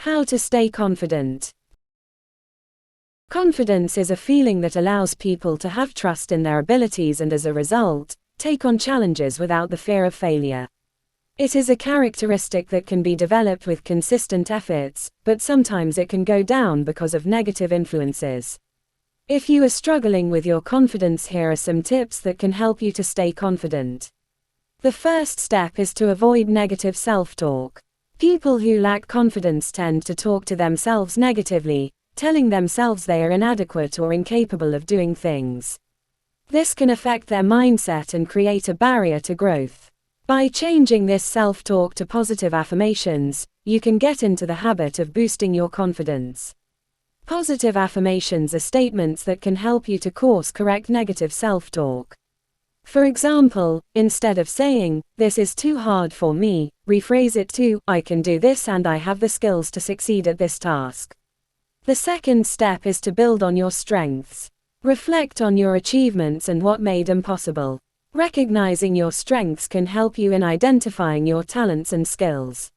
How to stay confident. Confidence is a feeling that allows people to have trust in their abilities and, as a result, take on challenges without the fear of failure. It is a characteristic that can be developed with consistent efforts, but sometimes it can go down because of negative influences. If you are struggling with your confidence, here are some tips that can help you to stay confident. The first step is to avoid negative self-talk. People who lack confidence tend to talk to themselves negatively, telling themselves they are inadequate or incapable of doing things. This can affect their mindset and create a barrier to growth. By changing this self-talk to positive affirmations, you can get into the habit of boosting your confidence. Positive affirmations are statements that can help you to course-correct negative self-talk. For example, instead of saying, "This is too hard for me," rephrase it to, "I can do this and I have the skills to succeed at this task." The second step is to build on your strengths. Reflect on your achievements and what made them possible. Recognizing your strengths can help you in identifying your talents and skills.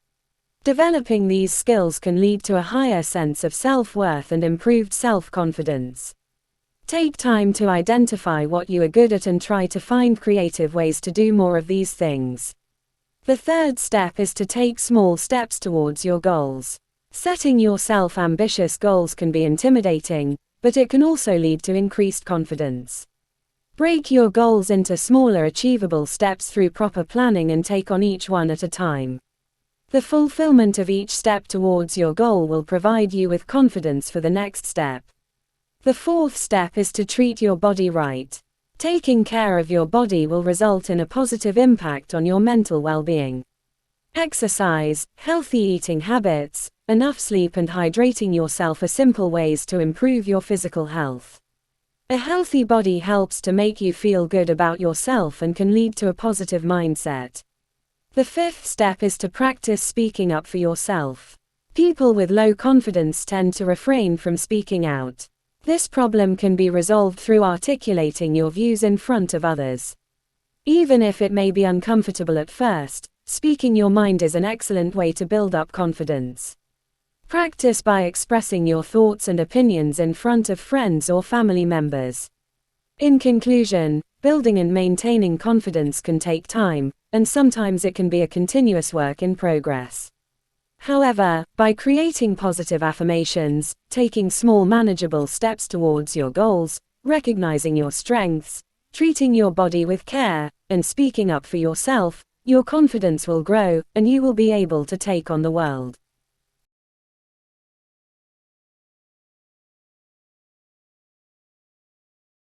Developing these skills can lead to a higher sense of self-worth and improved self-confidence. Take time to identify what you are good at and try to find creative ways to do more of these things. The third step is to take small steps towards your goals. Setting yourself ambitious goals can be intimidating, but it can also lead to increased confidence. Break your goals into smaller achievable steps through proper planning and take on each one at a time. The fulfillment of each step towards your goal will provide you with confidence for the next step. The fourth step is to treat your body right. Taking care of your body will result in a positive impact on your mental well-being. Exercise, healthy eating habits, enough sleep and hydrating yourself are simple ways to improve your physical health. A healthy body helps to make you feel good about yourself and can lead to a positive mindset. The fifth step is to practice speaking up for yourself. People with low confidence tend to refrain from speaking out. This problem can be resolved through articulating your views in front of others. Even if it may be uncomfortable at first, speaking your mind is an excellent way to build up confidence. Practice by expressing your thoughts and opinions in front of friends or family members. In conclusion, building and maintaining confidence can take time, and sometimes it can be a continuous work in progress. However, by creating positive affirmations, taking small manageable steps towards your goals, recognizing your strengths, treating your body with care, and speaking up for yourself, your confidence will grow, and you will be able to take on the world.